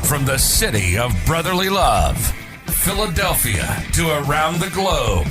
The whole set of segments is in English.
From the city of brotherly love, Philadelphia, to around the globe.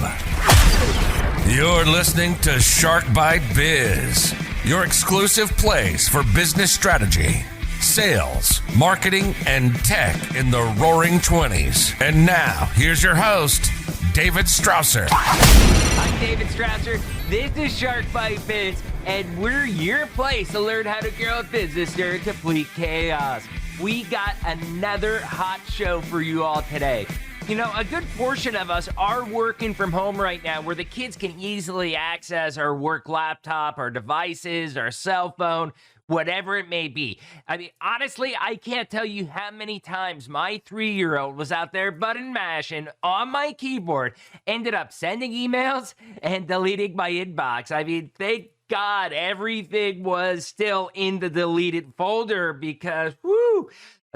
You're listening to Shark Bite Biz, your exclusive place for business strategy, sales, marketing, and tech in the roaring 20s. And now, here's your host, David Strausser. I'm David Strausser. This is Shark Bite Biz, and we're your place to learn how to grow a business during complete chaos. We got another hot show for you all today. You know, a good portion of us are working from home right now where the kids can easily access our work laptop, our devices, our cell phone, whatever it may be. I mean, honestly, I can't tell you how many times my 3-year-old was out there button mashing on my keyboard, ended up sending emails and deleting my inbox. I mean, thank God everything was still in the deleted folder because,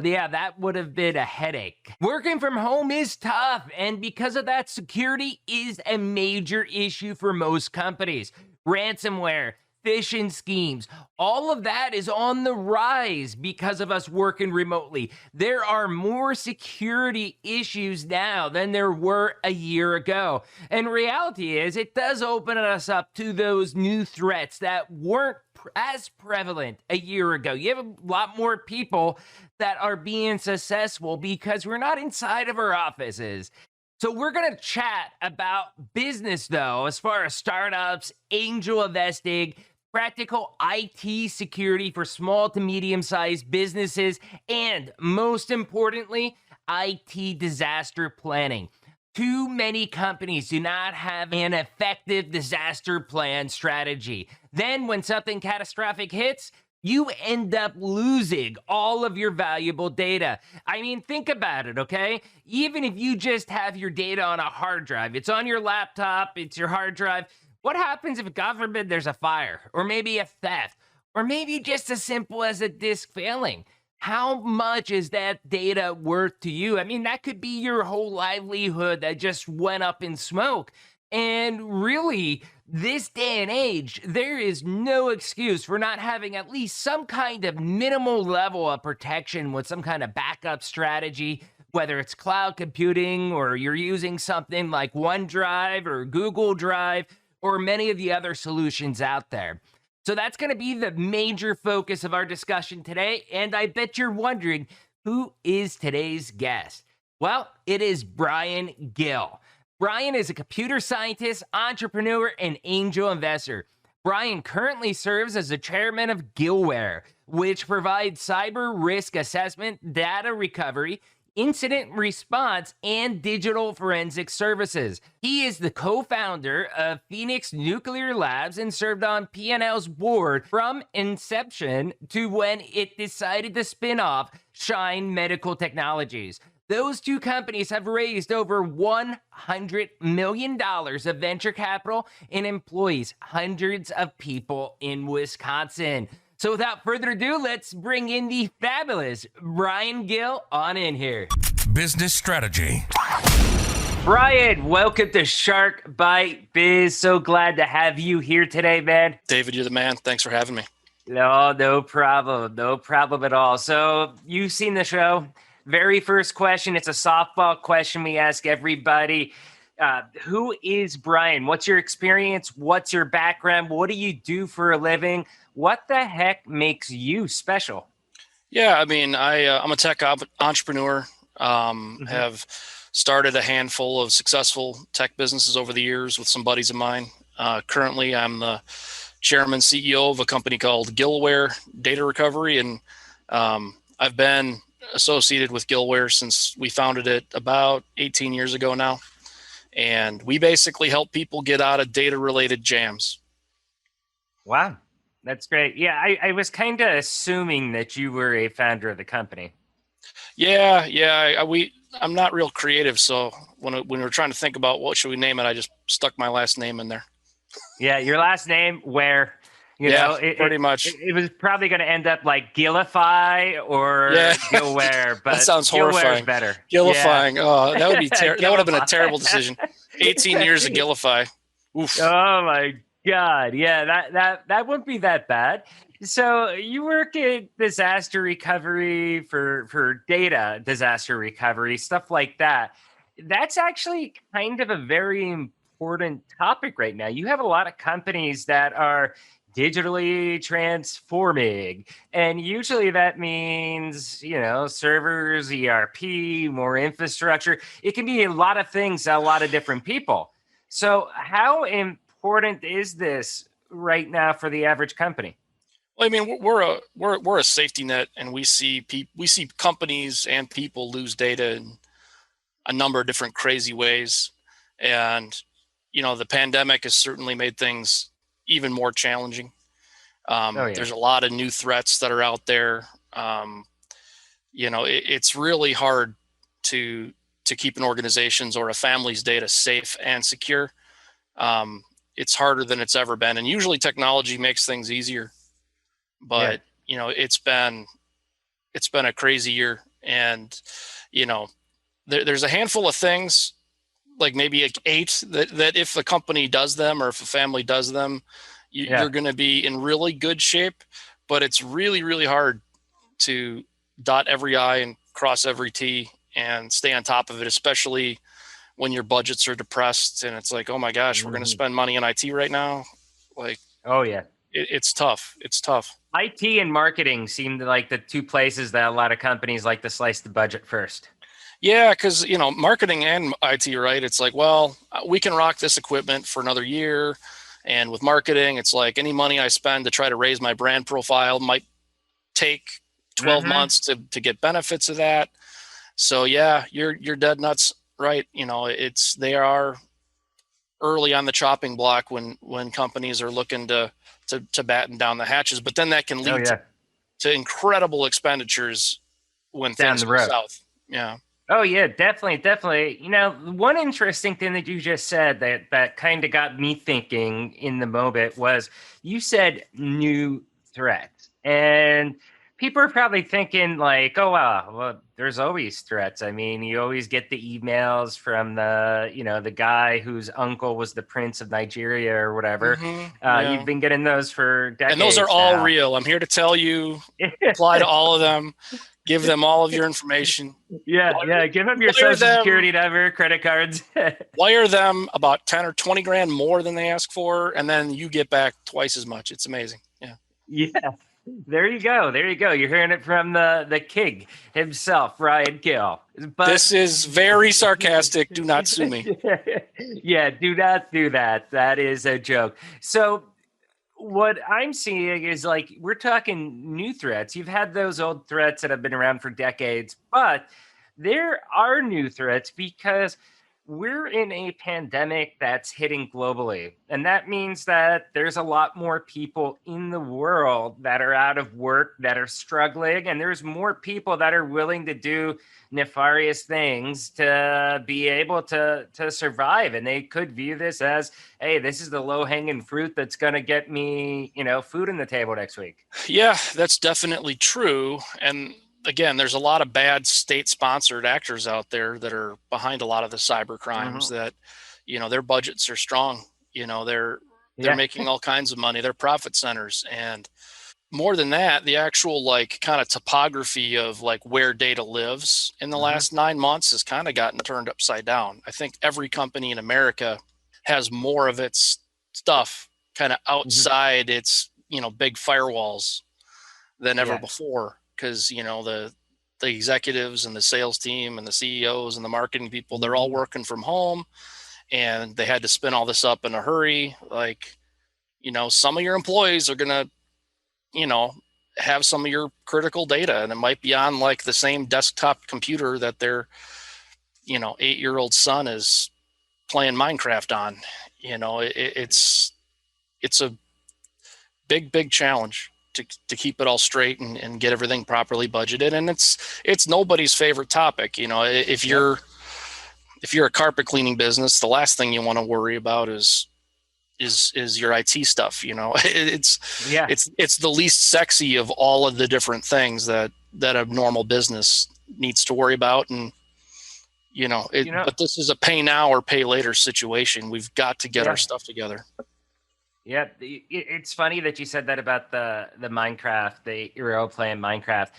yeah, that would have been a headache. Working from home is tough, and because of that, security is a major issue for most companies. Ransomware, phishing schemes, all of that is on the rise because of us working remotely. There are more security issues now than there were a year ago. And reality is, it does open us up to those new threats that weren't as prevalent a year ago. You have a lot more people that are being successful because we're not inside of our offices. So we're going to chat about business, though, as far as startups, angel investing, practical IT security for small to medium-sized businesses, and most importantly, IT disaster planning. Too many companies do not have an effective disaster plan strategy. Then when something catastrophic hits, you end up losing all of your valuable data. I mean, think about it, okay? Even if you just have your data on a hard drive, it's on your laptop, it's your hard drive. What happens if, God forbid, there's a fire, or maybe a theft, or maybe just as simple as a disk failing? How much is that data worth to you? I mean, that could be your whole livelihood that just went up in smoke. And really, this day and age, there is no excuse for not having at least some kind of minimal level of protection with some kind of backup strategy, whether it's cloud computing or you're using something like OneDrive or Google Drive or many of the other solutions out there. So that's going to be the major focus of our discussion today. And I bet you're wondering, who is today's guest? Well, it is Brian Gill. Brian is a computer scientist, entrepreneur, and angel investor. Brian currently serves as the chairman of Gillware, which provides cyber risk assessment, data recovery, incident response, and digital forensic services. He is the co-founder of Phoenix Nuclear Labs and served on P&L's board from inception to when it decided to spin off Shine Medical Technologies. Those two companies have raised over $100 million of venture capital and employs hundreds of people in Wisconsin. So without further ado, let's bring in the fabulous Brian Gill on in here. Business strategy. Brian, welcome to Shark Bite Biz. So glad to have you here today, man. David, you're the man. Thanks for having me. No problem. No problem at all. So you've seen the show. Very first question, it's a softball question we ask everybody. Who is Brian? What's your experience? What's your background? What do you do for a living? What the heck makes you special? Yeah, I mean, I'm a tech entrepreneur. Have started a handful of successful tech businesses over the years with some buddies of mine. Currently, I'm the chairman, CEO of a company called Gillware Data Recovery, and I've been associated with Gillware since we founded it about 18 years ago now. And we basically help people get out of data-related jams. Wow, that's great. Yeah, I was kind of assuming that you were a founder of the company. Yeah. I'm not real creative, so when we were trying to think about what should we name it, I just stuck my last name in there. Yeah, your last name, Ware. You know, pretty much. It was probably going to end up like Gillify or Gillware, but that sounds horrifying. Better. Gillifying. Yeah. Oh, that would be that would have been a terrible decision. 18 years of Gillify. Oof. Oh my God. Yeah, that wouldn't be that bad. So you work in disaster recovery for data disaster recovery, stuff like that. That's actually kind of a very important topic right now. You have a lot of companies that are digitally transforming, and usually that means, servers, ERP, more infrastructure. It can be a lot of things to a lot of different people. So how important is this right now for the average company? Well, I mean, we're a safety net, and we see companies and people lose data in a number of different crazy ways, and the pandemic has certainly made things even more challenging. Oh yeah. There's a lot of new threats that are out there. It's really hard to keep an organization's or a family's data safe and secure. It's harder than it's ever been, and usually technology makes things easier. But it's been a crazy year, and there's a handful of things, like maybe like 8 that if a company does them or if a family does them, you're going to be in really good shape. But it's really, really hard to dot every I and cross every T and stay on top of it, especially when your budgets are depressed and it's like, oh my gosh, we're going to spend money on IT right now. Like, oh yeah. It's tough. It's tough. IT and marketing seem like the two places that a lot of companies like to slice the budget first. Yeah, because marketing and IT, right? It's like, well, we can rock this equipment for another year, and with marketing, it's like any money I spend to try to raise my brand profile might take 12 months to get benefits of that. So yeah, you're dead nuts, right? They are early on the chopping block when companies are looking to batten down the hatches, but then that can lead to incredible expenditures when things go south. Yeah. Oh yeah, definitely. One interesting thing that you just said that kind of got me thinking in the moment was you said new threats, and people are probably thinking like, oh wow, well, there's always threats. I mean, you always get the emails from the guy whose uncle was the prince of Nigeria or whatever. You've been getting those for decades, and those are all real. I'm here to tell you, apply to all of them. Give them all of your information. Give them your social security number, credit cards. Wire them about 10 or 20 grand more than they ask for, and then you get back twice as much. It's amazing. Yeah. There you go. You're hearing it from the king himself, Brian Gill. But this is very sarcastic. Do not sue me. Yeah, do not do that. That is a joke. So what I'm seeing is like we're talking new threats. You've had those old threats that have been around for decades, but there are new threats because we're in a pandemic that's hitting globally. And that means that there's a lot more people in the world that are out of work, that are struggling, and there's more people that are willing to do nefarious things to be able to survive. And they could view this as, hey, this is the low-hanging fruit that's going to get me, food on the table next week. Yeah, that's definitely true. And again, there's a lot of bad state-sponsored actors out there that are behind a lot of the cyber crimes that, their budgets are strong. They're making all kinds of money. They're profit centers. And more than that, the actual kind of topography of where data lives in the last 9 months has kind of gotten turned upside down. I think every company in America has more of its stuff kind of outside its, big firewalls than ever before. Because the executives and the sales team and the CEOs and the marketing people, they're all working from home, and they had to spin all this up in a hurry. Some of your employees are gonna have some of your critical data, and it might be on the same desktop computer that their 8-year-old son is playing Minecraft on. It's a big challenge to keep it all straight and get everything properly budgeted. And it's nobody's favorite topic. If you're a carpet cleaning business, the last thing you want to worry about is your IT stuff. It's the least sexy of all of the different things that a normal business needs to worry about. And, but this is a pay now or pay later situation. We've got to get our stuff together. Yep. It's funny that you said that about the Minecraft, the role playing Minecraft.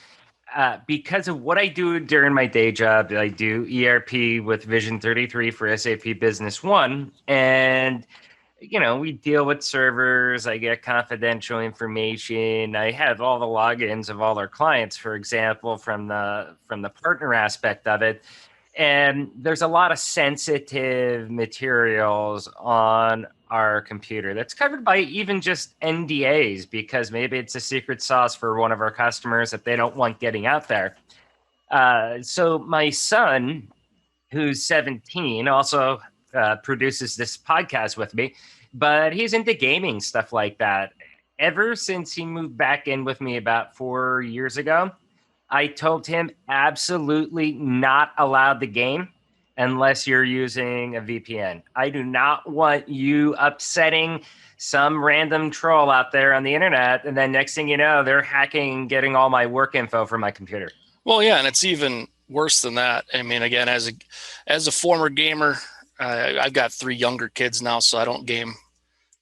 Because of what I do during my day job, I do ERP with Vision 33 for SAP Business One. And, we deal with servers. I get confidential information. I have all the logins of all our clients, for example, from the partner aspect of it. And there's a lot of sensitive materials on our computer that's covered by even just NDAs because maybe it's a secret sauce for one of our customers that they don't want getting out there. So my son, who's 17, also produces this podcast with me, but he's into gaming, stuff like that. Ever since he moved back in with me about 4 years ago, I told him absolutely not allowed the game unless you're using a VPN. I do not want you upsetting some random troll out there on the internet. And then next thing you know, they're hacking and getting all my work info from my computer. Well, yeah, and it's even worse than that. I mean, again, as a former gamer, I've got 3 younger kids now, so I don't game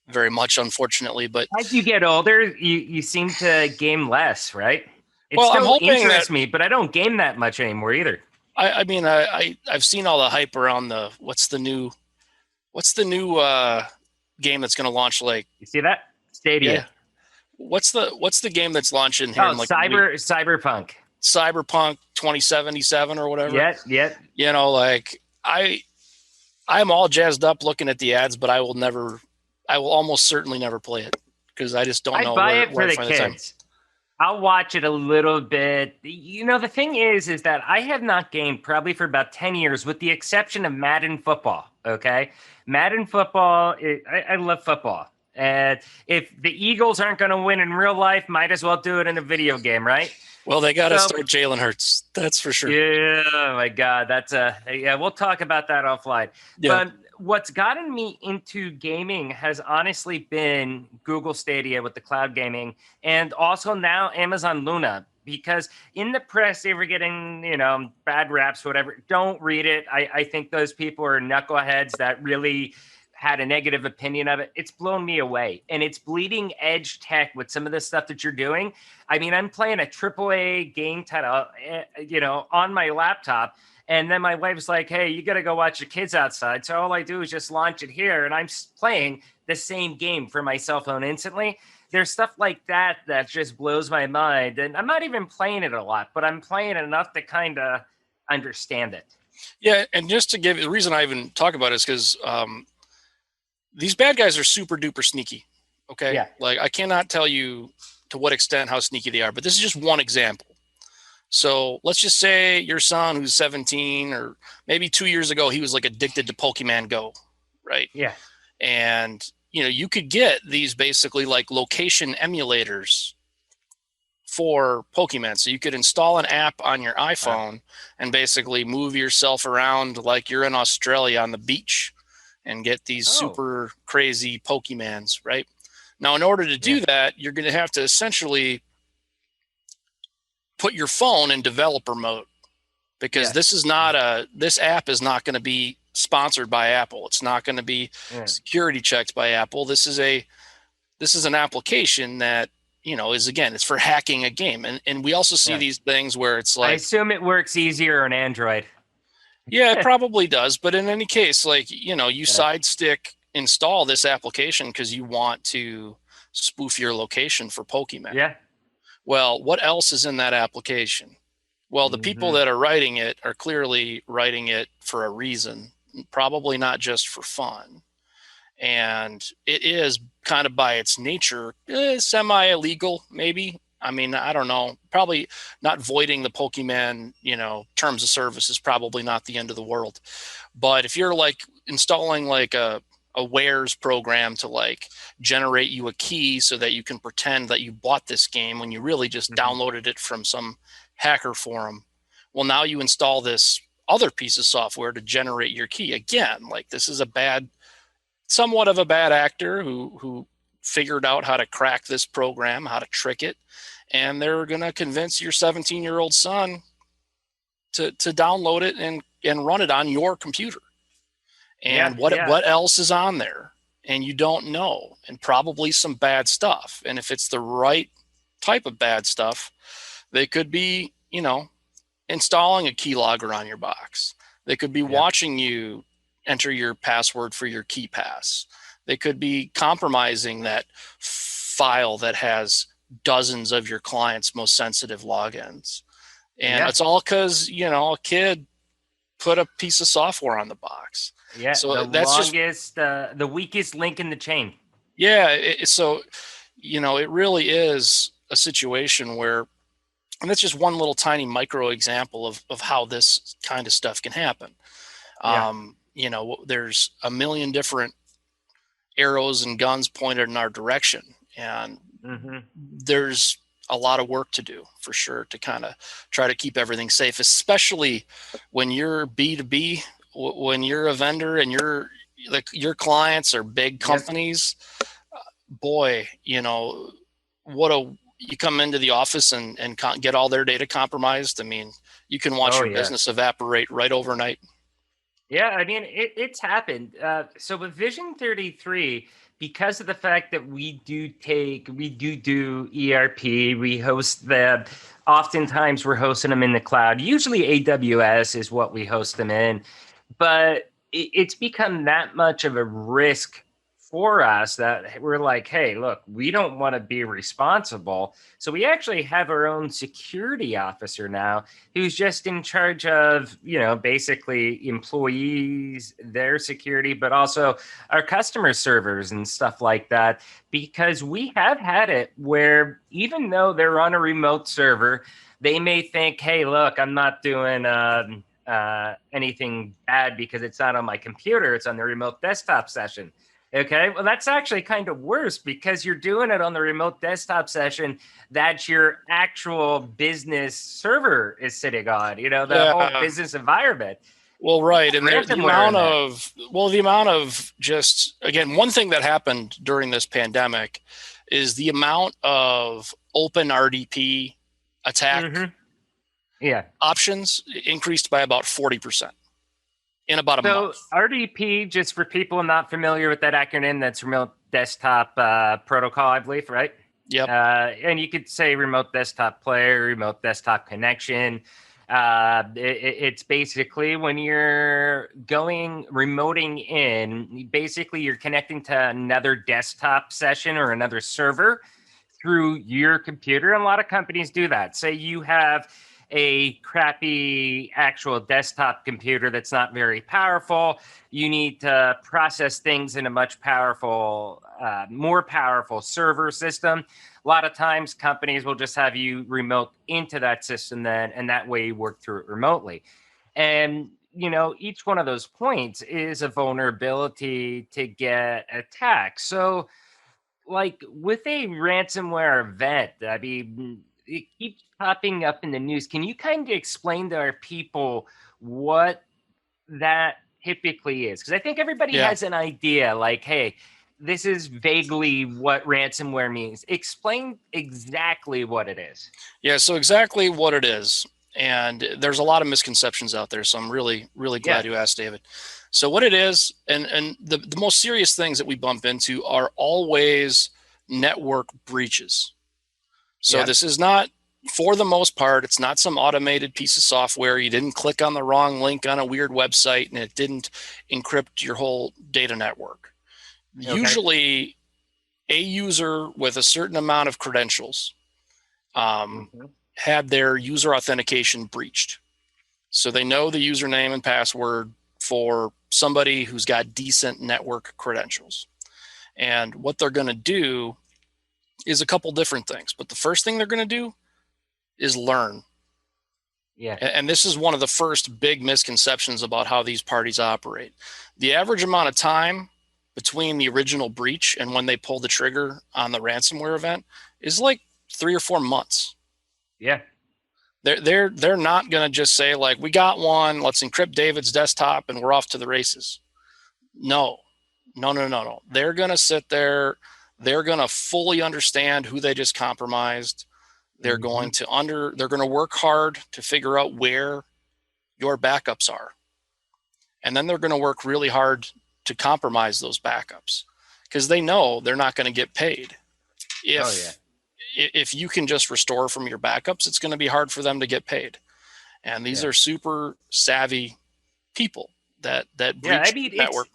very much, unfortunately. But as you get older, you seem to game less, right? It I'm still hoping interests me, but I don't game that much anymore either. I've seen all the hype around what's the new game that's going to launch? Like, you see that Stadia? Yeah. What's the game that's launching here? Cyberpunk 2077 or whatever. Yeah. I'm all jazzed up looking at the ads, but I will almost certainly never play it because I just don't know. I buy it for the kids. I'll watch it a little bit. The thing is that I have not gamed probably for about 10 years, with the exception of Madden football. Okay. Madden football. I love football. And if the Eagles aren't going to win in real life, might as well do it in a video game, right? Well, they got to start Jalen Hurts. That's for sure. Yeah. Oh my God. We'll talk about that offline. Yeah. But what's gotten me into gaming has honestly been Google Stadia with the cloud gaming, and also now Amazon Luna, because in the press they were getting, bad raps, whatever. Don't read it. I think those people are knuckleheads that really had a negative opinion of it. It's blown me away, and it's bleeding edge tech with some of the stuff that you're doing. I mean, I'm playing a AAA game title, on my laptop. And then my wife's like, hey, you got to go watch the kids outside. So all I do is just launch it here. And I'm playing the same game for my cell phone instantly. There's stuff like that just blows my mind. And I'm not even playing it a lot, but I'm playing it enough to kind of understand it. Yeah. And just to give the reason I even talk about it is because these bad guys are super duper sneaky. Okay. Yeah. Like, I cannot tell you to what extent how sneaky they are, but this is just one example. So let's just say your son, who's 17, or maybe 2 years ago, he was like addicted to Pokemon Go, right? Yeah. And, you could get these basically like location emulators for Pokemon. So you could install an app on your iPhone and basically move yourself around like you're in Australia on the beach and get these super crazy Pokemons, right? Now, in order to do that, you're going to have to essentially put your phone in developer mode, because this app is not going to be sponsored by Apple. It's not going to be security checked by Apple. This is an application that, it's for hacking a game. And we also see these things where it's like, I assume it works easier on Android. Yeah, it probably does. But in any case, like, you side stick install this application because you want to spoof your location for Pokemon. Yeah. Well, what else is in that application? Well, the people that are writing it are clearly writing it for a reason, probably not just for fun. And it is kind of by its nature semi-illegal, maybe. I mean, I don't know. Probably not voiding the Pokemon, terms of service is probably not the end of the world. But if you're like installing like a Wares program to like generate you a key so that you can pretend that you bought this game when you really just downloaded it from some hacker forum. Well, now you install this other piece of software to generate your key. Again, like, this is somewhat of a bad actor who figured out how to crack this program, how to trick it. And they're going to convince your 17-year-old son to download it and run it on your computer. And what else is on there? and you don't know, and probably some bad stuff. And if it's the right type of bad stuff, they could be, installing a keylogger on your box. They could be watching you enter your password for your key pass. They could be compromising that file that has dozens of your clients' most sensitive logins. And it's all because, a kid put a piece of software on the box. Yeah, so the weakest link in the chain. Yeah, it really is a situation where, and that's just one little tiny micro example of how this kind of stuff can happen. There's a million different arrows and guns pointed in our direction, and there's a lot of work to do for sure to kind of try to keep everything safe, especially when you're B2B, when you're a vendor and your clients are big companies. Boy, you come into the office and get all their data compromised. I mean, you can watch your business evaporate right overnight. Yeah, I mean, it's happened. So with Vision 33, because of the fact that we do ERP, we host them. Oftentimes we're hosting them in the cloud. Usually AWS is what we host them in, but it's become that much of a risk for us that we're like, hey, look, we don't want to be responsible. So we actually have our own security officer now who's just in charge of, basically employees, their security, but also our customer servers and stuff like that, because we have had it where even though they're on a remote server, they may think, hey, look, I'm not doing anything bad because it's not on my computer. It's on the remote desktop session. Okay, well, that's actually kind of worse because you're doing it on the remote desktop session that your actual business server is sitting on, the whole business environment. Well, right. And the amount of just, again, one thing that happened during this pandemic is the amount of open RDP attack options increased by about 40%. In about a month. So RDP, just for people not familiar with that acronym, that's Remote Desktop Protocol, I believe, right? Yep. And you could say Remote Desktop Player, Remote Desktop Connection. It's basically when you're remoting in, basically you're connecting to another desktop session or another server through your computer. And a lot of companies do that. Say you have a crappy actual desktop computer that's not very powerful. You need to process things in a much more powerful server system. A lot of times companies will just have you remote into that system then, and that way you work through it remotely. And, each one of those points is a vulnerability to get attacked. So like with a ransomware event, I mean, it keeps popping up in the news. Can you kind of explain to our people what that typically is? Because I think everybody has an idea like, hey, this is vaguely what ransomware means. Explain exactly what it is. Yeah, so exactly what it is. And there's a lot of misconceptions out there. So I'm really, really glad you asked, David. So what it is, and the most serious things that we bump into are always network breaches. So this is not, for the most part, it's not some automated piece of software. You didn't click on the wrong link on a weird website and it didn't encrypt your whole data network. Okay. Usually a user with a certain amount of credentials had their user authentication breached. So they know the username and password for somebody who's got decent network credentials. And what they're going to do is a couple different things. But the first thing they're going to do is learn. Yeah. And this is one of the first big misconceptions about how these parties operate. The average amount of time between the original breach and when they pull the trigger on the ransomware event is like 3 or 4 months. Yeah. They're not going to just say like, we got one, let's encrypt David's desktop and we're off to the races. No. They're going to sit there. They're going to fully understand who they just compromised. They're going to work hard to figure out where your backups are. And then they're going to work really hard to compromise those backups. because they know they're not going to get paid. Oh, If you can just restore from your backups, it's going to be hard for them to get paid. And these are super savvy people that yeah. I breach mean, it's network.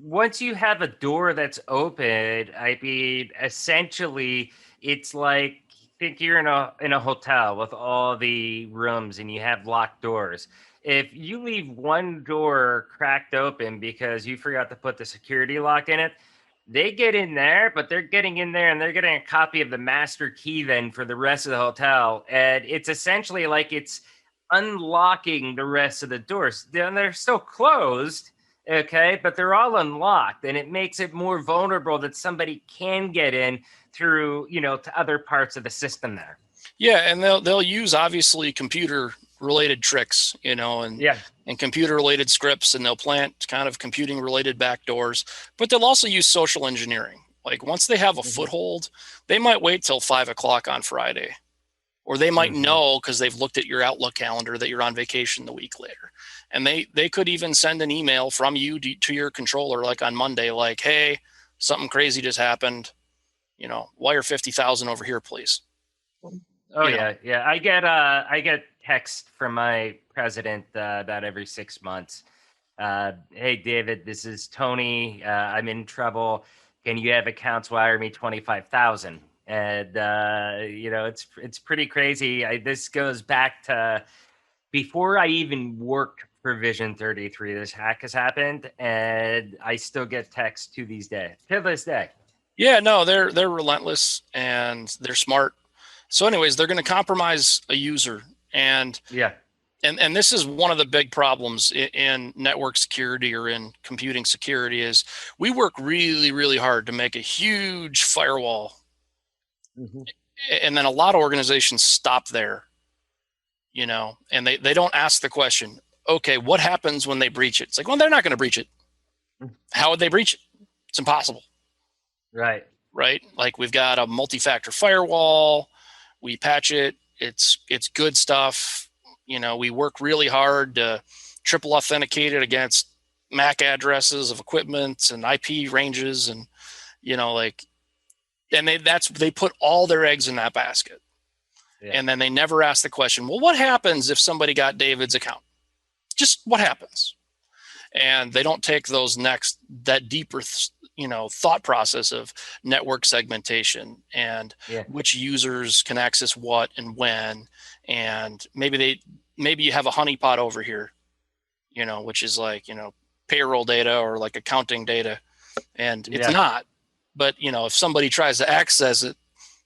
once you have a door that's open. I mean, essentially, it's like think you're in a hotel with all the rooms and you have locked doors. If you leave one door cracked open because you forgot to put the security lock in it, they get in there, but they're getting in there and they're getting a copy of the master key then for the rest of the hotel. And it's essentially like it's unlocking the rest of the doors. They're still closed, okay, but they're all unlocked, and it makes it more vulnerable that somebody can get in through, to other parts of the system there. Yeah, and they'll use obviously computer related tricks, and computer related scripts, and they'll plant kind of computing related backdoors, but they'll also use social engineering. Like once they have a foothold, they might wait till 5 o'clock on Friday, or they might know because they've looked at your Outlook calendar that you're on vacation the week later. And they could even send an email from you to your controller, like on Monday, like, hey, something crazy just happened, wire 50,000 over here, please. Oh, yeah. I get text from my president about every 6 months. Hey, David, this is Tony. I'm in trouble. Can you have accounts wire me 25,000? And it's pretty crazy. This goes back to before I even worked for Vision 33. This hack has happened, and I still get texts to this day. Yeah, no, they're relentless and they're smart. So anyways, they're going to compromise a user. And this is one of the big problems in network security or in computing security is we work really, really hard to make a huge firewall. And then a lot of organizations stop there, and they don't ask the question, okay, what happens when they breach it? It's like, well, they're not going to breach it. How would they breach it? It's impossible. Right. Like we've got a multi-factor firewall. We patch it. It's good stuff. We work really hard to triple authenticate it against MAC addresses of equipment and IP ranges, and and they put all their eggs in that basket. And then they never ask the question, well, what happens if somebody got David's account? Just what happens? And they don't take that deeper thought process of network segmentation and which users can access what and when. And maybe you have a honeypot over here, which is like, payroll data or like accounting data, and it's not. But, if somebody tries to access it,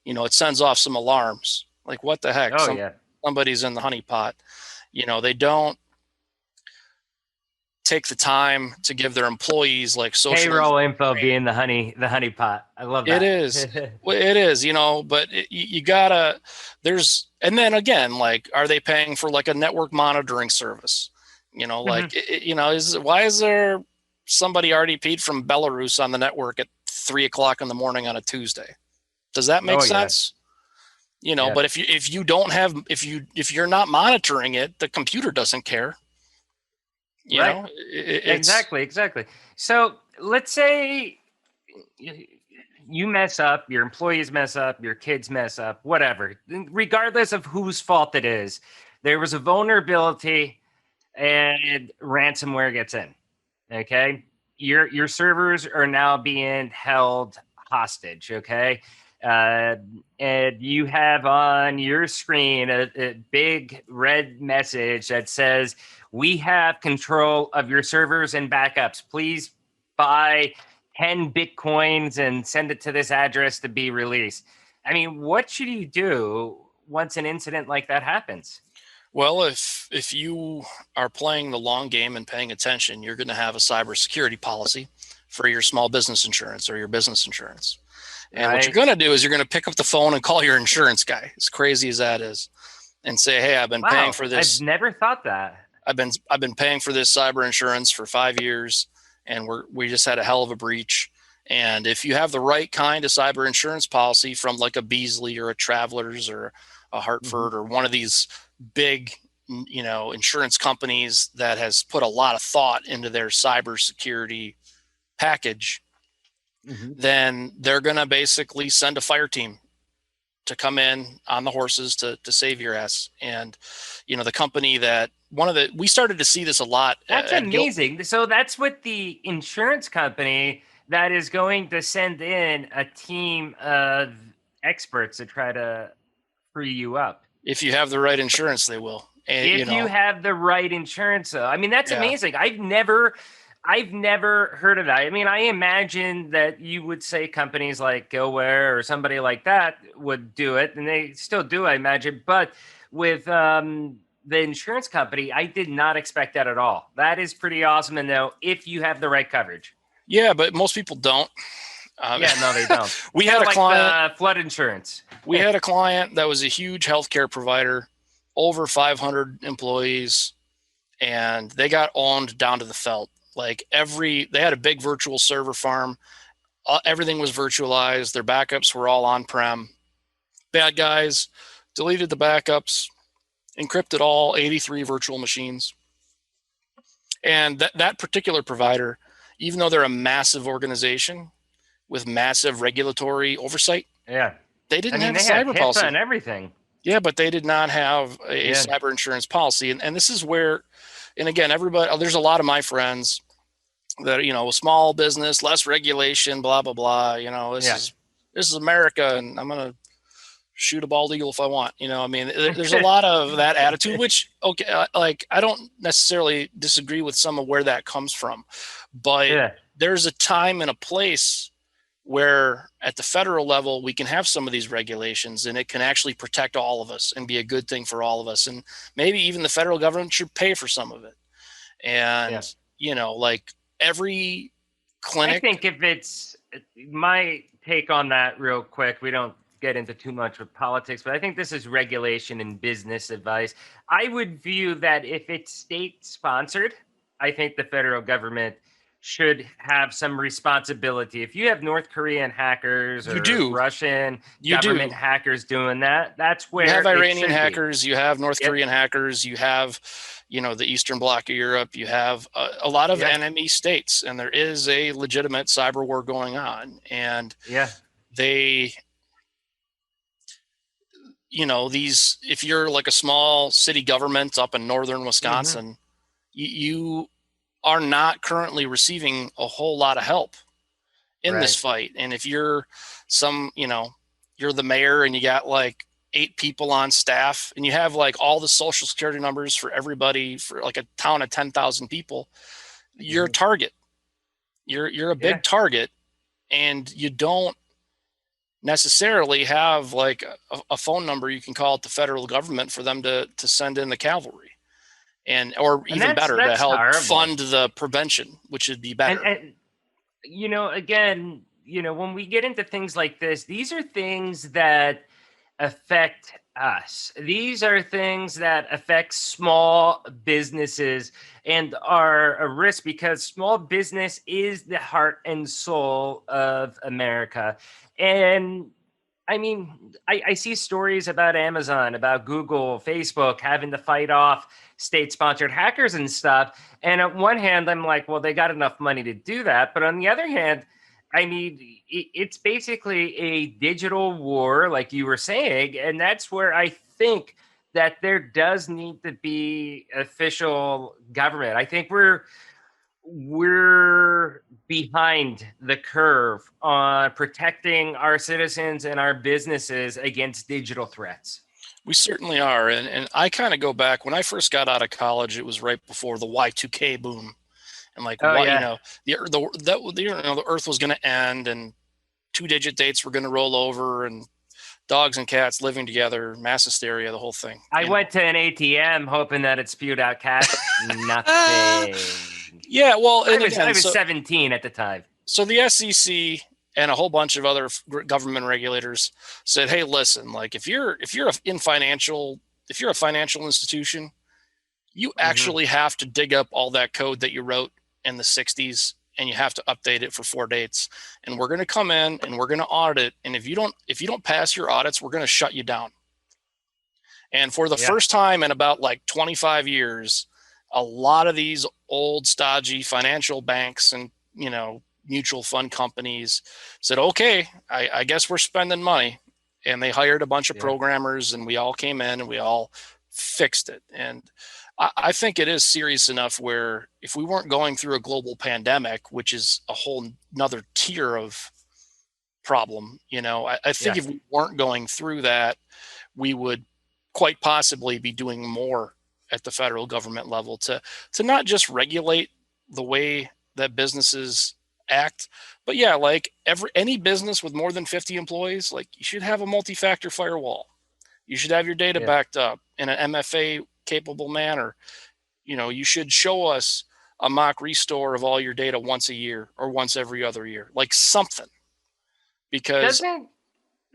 it sends off some alarms. Like, what the heck? Somebody's in the honeypot. They don't take the time to give their employees like social payroll info being the honeypot. I love that. It is. Well, it is, but you gotta, and then again, like, are they paying for like a network monitoring service? Why is there somebody RDP'd from Belarus on the network at 3:00 in the morning on a Tuesday? Does that make sense? But if you don't have, if you're not monitoring it, the computer doesn't care. Exactly. So let's say you mess up, your employees mess up, your kids mess up, whatever, regardless of whose fault it is, there was a vulnerability and ransomware gets in. Okay. Your servers are now being held hostage. Okay. And you have on your screen a big red message that says, we have control of your servers and backups. Please buy 10 Bitcoins and send it to this address to be released. I mean, what should you do once an incident like that happens? Well, if you are playing the long game and paying attention, you're going to have a cybersecurity policy for your small business insurance or your business insurance. And what you're going to do is you're going to pick up the phone and call your insurance guy, as crazy as that is, and say, hey, I've been paying for this. I've never thought that. I've been paying for this cyber insurance for 5 years, and we just had a hell of a breach. And if you have the right kind of cyber insurance policy from like a Beasley or a Travelers or a Hartford or one of these big, insurance companies that has put a lot of thought into their cybersecurity package, then they're going to basically send a fire team to come in on the horses to save your ass. And, the company that we started to see this a lot. That's amazing. So that's what the insurance company that is going to send in a team of experts to try to free you up. If you have the right insurance, they will. And, if you have the right insurance, though. I mean, that's amazing. I've never heard of that. I mean, I imagine that you would say companies like Gillware or somebody like that would do it, and they still do, I imagine. But with the insurance company, I did not expect that at all. That is pretty awesome to know if you have the right coverage. Yeah, but most people don't. No, they don't. We had a client, flood insurance. We had a client that was a huge healthcare provider, over 500 employees, and they got owned down to the felt. Like they had a big virtual server farm. Everything was virtualized. Their backups were all on-prem. Bad guys deleted the backups, encrypted all 83 virtual machines. And that particular provider, even though they're a massive organization with massive regulatory oversight, they didn't have a cyber policy and everything. Yeah, but they did not have a cyber insurance policy. And this is where, and again, there's a lot of my friends that, small business, less regulation, blah, blah, blah. This is America, and I'm going to shoot a bald eagle if I want. There's a lot of that attitude, which, I don't necessarily disagree with some of where that comes from. But there's a time and a place where at the federal level, we can have some of these regulations and it can actually protect all of us and be a good thing for all of us. And maybe even the federal government should pay for some of it. And, every clinic. I think if it's my take on that real quick, we don't get into too much with politics, but I think this is regulation and business advice. I would view that if it's state sponsored, I think the federal government should have some responsibility. If you have North Korean hackers or Russian government hackers doing that, that's where you have Iranian hackers, you have North Korean hackers, you have, the Eastern Bloc of Europe, you have a lot of enemy states, and there is a legitimate cyber war going on. And they, if you're like a small city government up in northern Wisconsin, you are not currently receiving a whole lot of help in this fight. And if you're you're the mayor and you got like 8 people on staff and you have like all the social security numbers for everybody for like a town of 10,000 people, you're a target. You're a big target, and you don't necessarily have like a phone number you can call at the federal government for them to send in the cavalry. Or even better, to help fund the prevention, which would be better. And again, when we get into things like this, these are things that affect us. These are things that affect small businesses and are a risk, because small business is the heart and soul of America. And I mean, I see stories about Amazon, about Google, Facebook having to fight off state-sponsored hackers and stuff. And on one hand, I'm like, well, they got enough money to do that. But on the other hand, I mean, it's basically a digital war, like you were saying. And that's where I think that there does need to be official government. I think we're behind the curve on protecting our citizens and our businesses against digital threats. We certainly are. And I kind of go back when I first got out of college, it was right before the Y2K boom. And like, the earth was going to end and 2-digit dates were going to roll over and dogs and cats living together, mass hysteria, the whole thing. I went to an ATM hoping that it spewed out cash. Nothing. Yeah, well, I was 17 at the time. So the SEC and a whole bunch of other government regulators said, "Hey, listen, like if you're a financial institution, you actually have to dig up all that code that you wrote in the 60s and you have to update it for 4 dates. And we're going to come in and we're going to audit it. And if you don't pass your audits, we're going to shut you down." And for the first time in about like 25 years, a lot of these old stodgy financial banks and, mutual fund companies said, okay, I guess we're spending money. And they hired a bunch of programmers, and we all came in and we all fixed it. And I think it is serious enough where if we weren't going through a global pandemic, which is a whole nother tier of problem, I think if we weren't going through that, we would quite possibly be doing more at the federal government level to not just regulate the way that businesses act, but like any business with more than 50 employees, like you should have a multi-factor firewall. You should have your data backed up in an MFA capable manner. You should show us a mock restore of all your data once a year or once every other year, like something. Because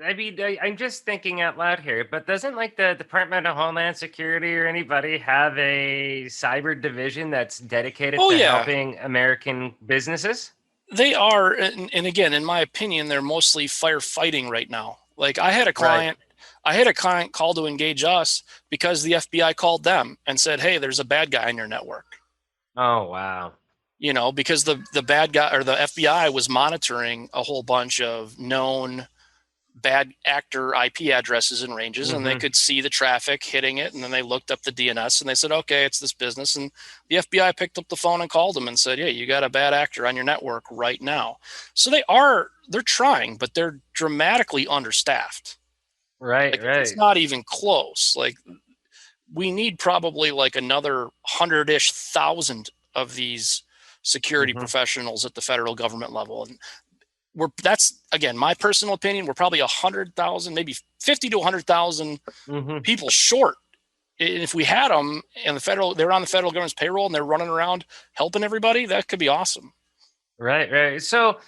I'm just thinking out loud here, but doesn't like the Department of Homeland Security or anybody have a cyber division that's dedicated to helping American businesses? They are. And again, in my opinion, they're mostly firefighting right now. Like I had a client call to engage us because the FBI called them and said, hey, there's a bad guy in your network. Oh, wow. Because the bad guy or the FBI was monitoring a whole bunch of known bad actor IP addresses and ranges, and they could see the traffic hitting it. And then they looked up the DNS and they said, okay, it's this business. And the FBI picked up the phone and called them and said, yeah, you got a bad actor on your network right now. So they're trying, but they're dramatically understaffed. Right. It's not even close. Like we need probably like another 100-ish thousand of these security professionals at the federal government level. And that's again, my personal opinion. We're probably 100,000, maybe 50 to 100,000 people short. And if we had them and they're on the federal government's payroll and they're running around helping everybody, that could be awesome. Right. So,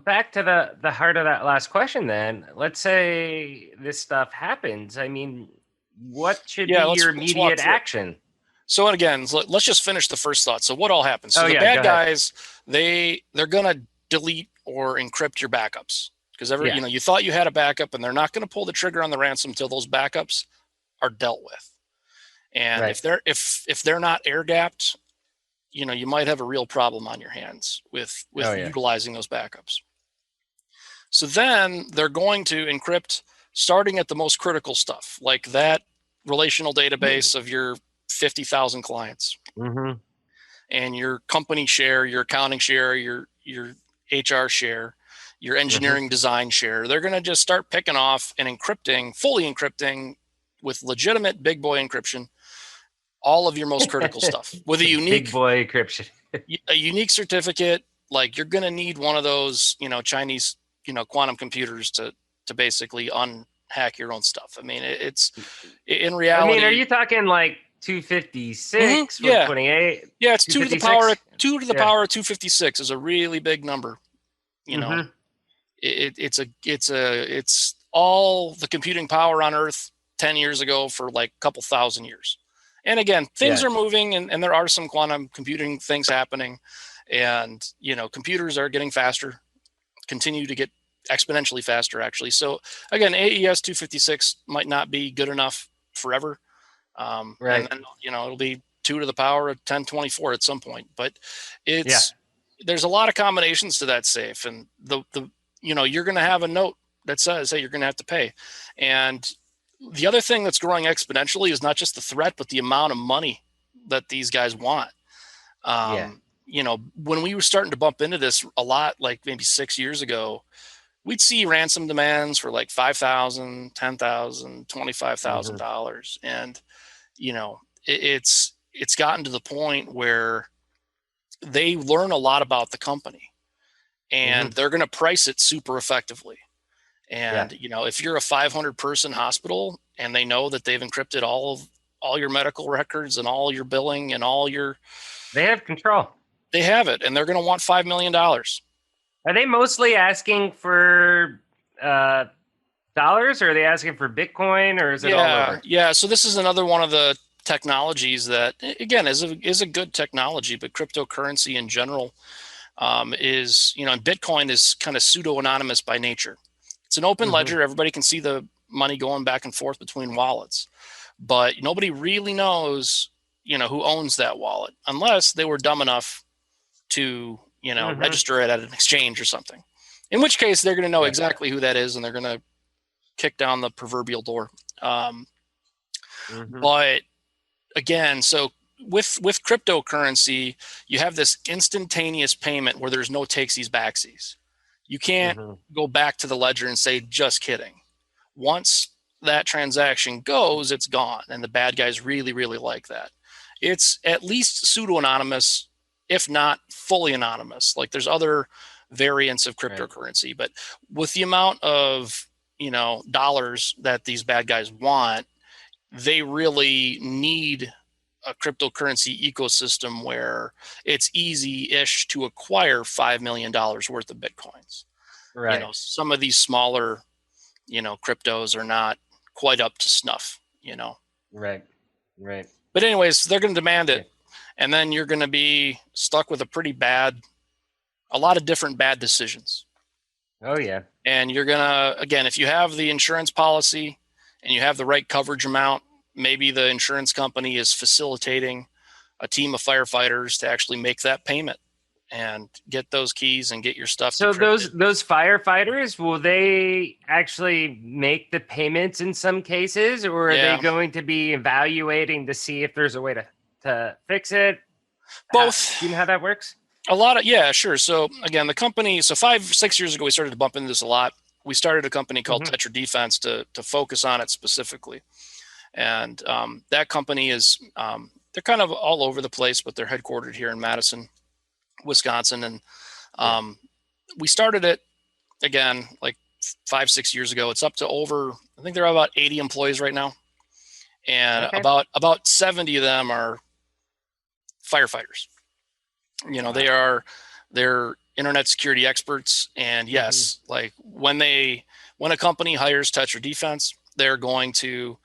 back to the heart of that last question, then let's say this stuff happens. I mean, what should be your immediate action? So again, let's just finish the first thought. So what all happens? So the bad guys, they're going to delete or encrypt your backups because you thought you had a backup, and they're not going to pull the trigger on the ransom until those backups are dealt with. And if they're not air gapped, you might have a real problem on your hands with utilizing those backups. So then they're going to encrypt starting at the most critical stuff, like that relational database of your 50,000 clients and your company share, your accounting share, your HR share, your engineering design share. They're going to just start picking off and fully encrypting with legitimate big boy encryption, all of your most critical stuff with a unique big boy encryption, a unique certificate. Like you're going to need one of those, Chinese, quantum computers to basically unhack your own stuff. I mean, it's in reality. I mean, are you talking like 256 with 28? Yeah, it's 2 to the power of 256 is a really big number. It's all the computing power on Earth 10 years ago for like a couple thousand years. And again, things are moving and there are some quantum computing things happening, and computers are getting faster, continue to get exponentially faster actually. So again, AES 256 might not be good enough forever. And then, it'll be 2 to the power of 1024 at some point, but there's a lot of combinations to that safe. And you're going to have a note that says, hey, you're going to have to pay. And the other thing that's growing exponentially is not just the threat, but the amount of money that these guys want. When we were starting to bump into this a lot, like maybe 6 years ago, we'd see ransom demands for like $5,000, $10,000, $25,000. And, it's gotten to the point where they learn a lot about the company and they're going to price it super effectively. And, if you're a 500 person hospital and they know that they've encrypted all your medical records and all your billing and they have control. They have it. And they're going to want $5 million. Are they mostly asking for, dollars, or are they asking for Bitcoin, or is it all over? Yeah. So this is another one of the technologies that, again, is a good technology, but cryptocurrency in general is, and Bitcoin is kind of pseudo-anonymous by nature. It's an open ledger. Everybody can see the money going back and forth between wallets, but nobody really knows, who owns that wallet unless they were dumb enough to, register it at an exchange or something. In which case, they're going to know exactly who that is, and they're going to kick down the proverbial door. But again, so with cryptocurrency, you have this instantaneous payment where there's no takesies backsies. You can't go back to the ledger and say, just kidding. Once that transaction goes, it's gone. And the bad guys really, really like that. It's at least pseudo-anonymous, if not fully anonymous. Like there's other variants of cryptocurrency, but with the amount of, dollars that these bad guys want, they really need a cryptocurrency ecosystem where it's easy-ish to acquire $5 million worth of Bitcoins. Right. Some of these smaller, cryptos are not quite up to snuff, Right. But anyways, they're going to demand it. And then you're going to be stuck with a lot of different bad decisions. Oh, yeah. And you're going to, again, if you have the insurance policy and you have the right coverage amount, maybe the insurance company is facilitating a team of firefighters to actually make that payment and get those keys and get your stuff. So those firefighters, will they actually make the payments in some cases, or are they going to be evaluating to see if there's a way to fix it? Both. Do you know how that works? A lot of, yeah, sure. So again, the company, 5-6 years ago, we started to bump into this a lot. We started a company called Tetra Defense to focus on it specifically. And that company is, they're kind of all over the place, but they're headquartered here in Madison, Wisconsin. And we started it, again, like 5-6 years ago. It's up to I think they're about 80 employees right now. And about 70 of them are firefighters. They're internet security experts. And yes, like when a company hires Tetra Defense, they're going to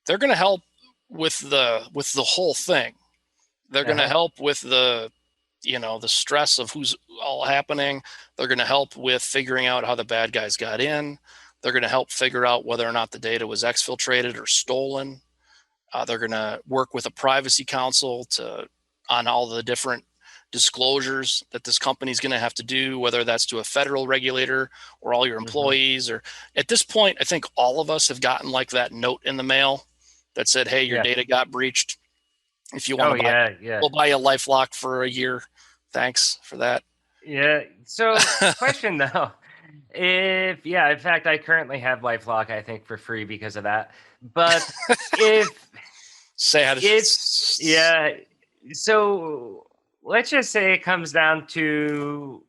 help with the whole thing. They're going to help with the stress of who's all happening. They're going to help with figuring out how the bad guys got in. They're going to help figure out whether or not the data was exfiltrated or stolen. They're going to work with a privacy council on all the different disclosures that this company is going to have to do, whether that's to a federal regulator or all your employees. Or at this point, I think all of us have gotten like that note in the mail that said, hey, your data got breached. If you want we'll buy you a LifeLock for a year. Thanks for that. Yeah. So question though, in fact, I currently have LifeLock, I think, for free because of that. But so let's just say it comes down to,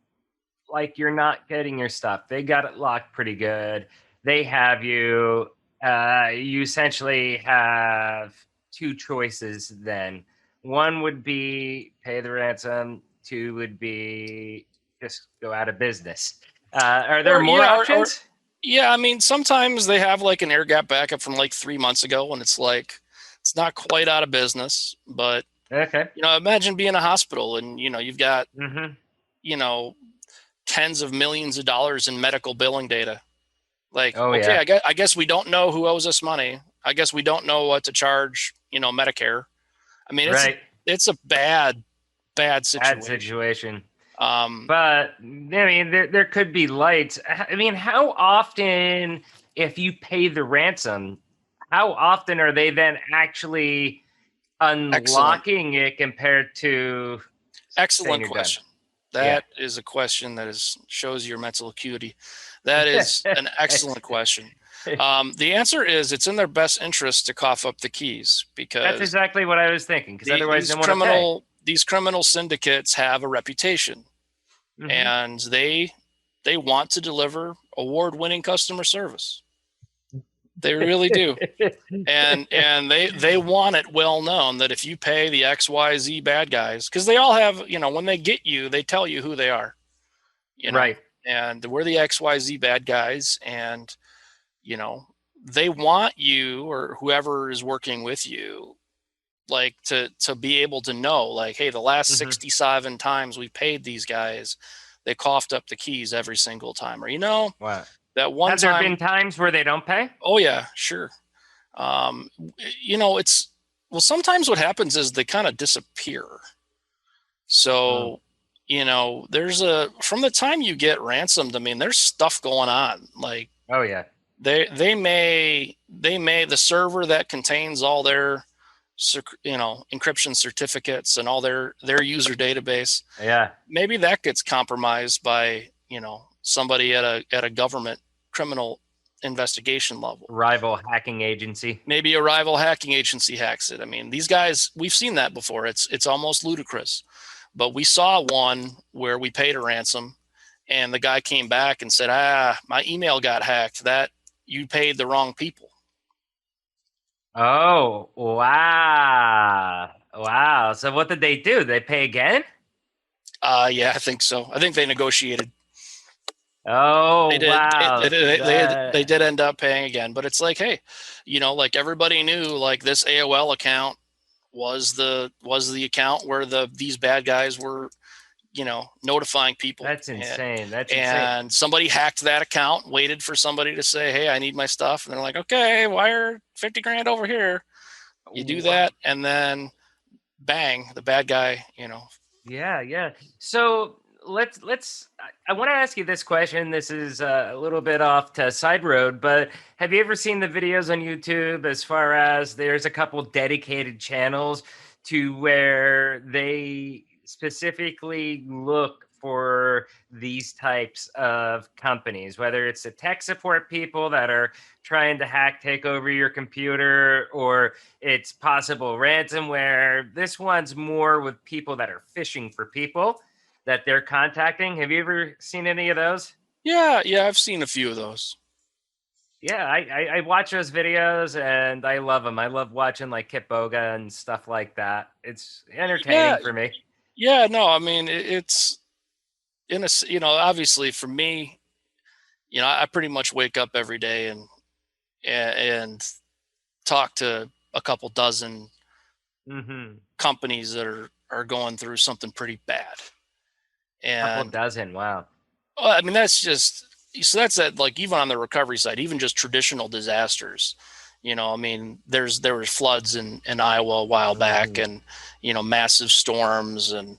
like, you're not getting your stuff. They got it locked pretty good. They have you. You essentially have two choices then. One would be pay the ransom. Two would be just go out of business. Are there more options? I mean, sometimes they have like an air gap backup from like 3 months ago, and it's like, it's not quite out of business, but imagine being a hospital and, you've got, tens of millions of dollars in medical billing data. Like, I guess we don't know who owes us money. I guess we don't know what to charge, Medicare. I mean, it's a bad situation. Bad situation. But I mean, there could be lights. I mean, how often, if you pay the ransom, how often are they then actually unlocking it compared to? Excellent question. That is a question that shows your mental acuity. That is an excellent question. The answer is it's in their best interest to cough up the keys, because that's exactly what I was thinking. Because otherwise, these criminal syndicates have a reputation, and they want to deliver award-winning customer service. They really do, and they want it well known that if you pay the XYZ bad guys, because they all have, when they get you, they tell you who they are, right? And we're the XYZ bad guys, and they want you or whoever is working with you, like, to be able to know, like, hey, the last 67 times we paid these guys, they coughed up the keys every single time, or wow. That one Has time. There been times where they don't pay? Oh yeah, sure. Sometimes what happens is they kind of disappear. So there's from the time you get ransomed, I mean, there's stuff going on. Like, Oh yeah. the server that contains all their encryption certificates and all their user database, Yeah. maybe that gets compromised by somebody at a government criminal investigation level. Rival hacking agency. Maybe a rival hacking agency hacks it. I mean, these guys, we've seen that before. It's almost ludicrous. But we saw one where we paid a ransom and the guy came back and said, my email got hacked. That you paid the wrong people. Oh, wow. Wow. So what did they do? Did they pay again? Yeah, I think so. I think they negotiated. Oh, They did. wow. They did end up paying again, but it's like, hey, like everybody knew, like this AOL account was the account where these bad guys were, notifying people. That's insane. That's and somebody hacked that account, waited for somebody to say, hey, I need my stuff. And they're like, okay, wire 50 grand over here. You do that. And then bang, the bad guy, Yeah. Yeah. So I want to ask you this question. This is a little bit off to side road, but have you ever seen the videos on YouTube as far as there's a couple dedicated channels to where they specifically look for these types of companies, whether it's the tech support people that are trying to take over your computer, or it's possible ransomware. This one's more with people that are phishing for people that they're contacting. Have you ever seen any of those? Yeah, I've seen a few of those. Yeah, I watch those videos and I love them. I love watching like Kip Boga and stuff like that. It's entertaining for me. Yeah, no, I mean, it's obviously for me, I pretty much wake up every day and talk to a couple dozen companies that are going through something pretty bad. And a couple dozen, wow. Well, I mean, that's like even on the recovery side, even just traditional disasters. I mean, there were floods in Iowa a while back, and massive storms, and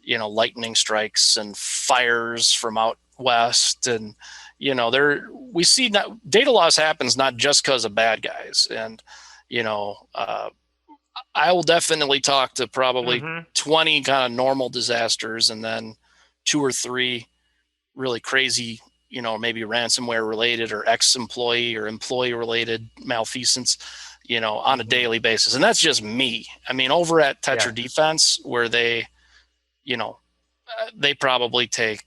lightning strikes and fires from out west, and we see data loss happens not just because of bad guys, and I will definitely talk to probably 20 kind of normal disasters, and then 2 or 3 really crazy, maybe ransomware related or ex-employee or employee related malfeasance, on a daily basis. And that's just me. I mean, over at Tetra Defense, where they probably take,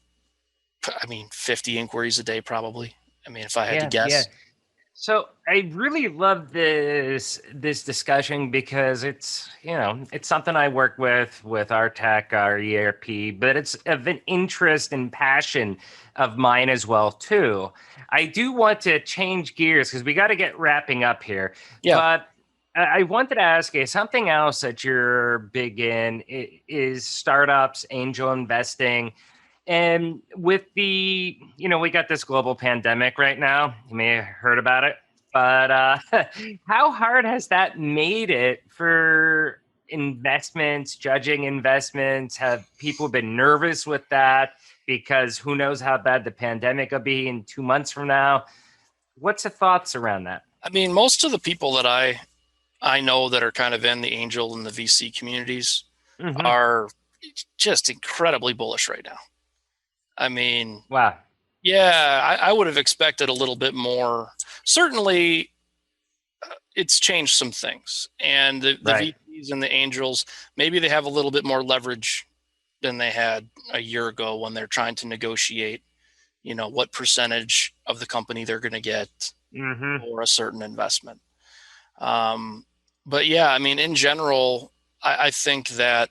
50 inquiries a day, probably. I mean, if I had to guess. Yeah. So I really love this discussion because it's something I work with our tech, our ERP, but it's of an interest and passion of mine as well too. I do want to change gears because we got to get wrapping up here. Yeah. But I wanted to ask you something else that you're big in is startups, angel investing. And with the, we got this global pandemic right now. You may have heard about it, but how hard has that made it for investments, judging investments? Have people been nervous with that? Because who knows how bad the pandemic will be in 2 months from now? What's the thoughts around that? I mean, most of the people that I know that are kind of in the angel and the VC communities are just incredibly bullish right now. I mean, wow. Yeah, I would have expected a little bit more. Certainly, it's changed some things. And the VCs and the angels, maybe they have a little bit more leverage than they had a year ago when they're trying to negotiate, what percentage of the company they're going to get or a certain investment. But yeah, I mean, in general, I think that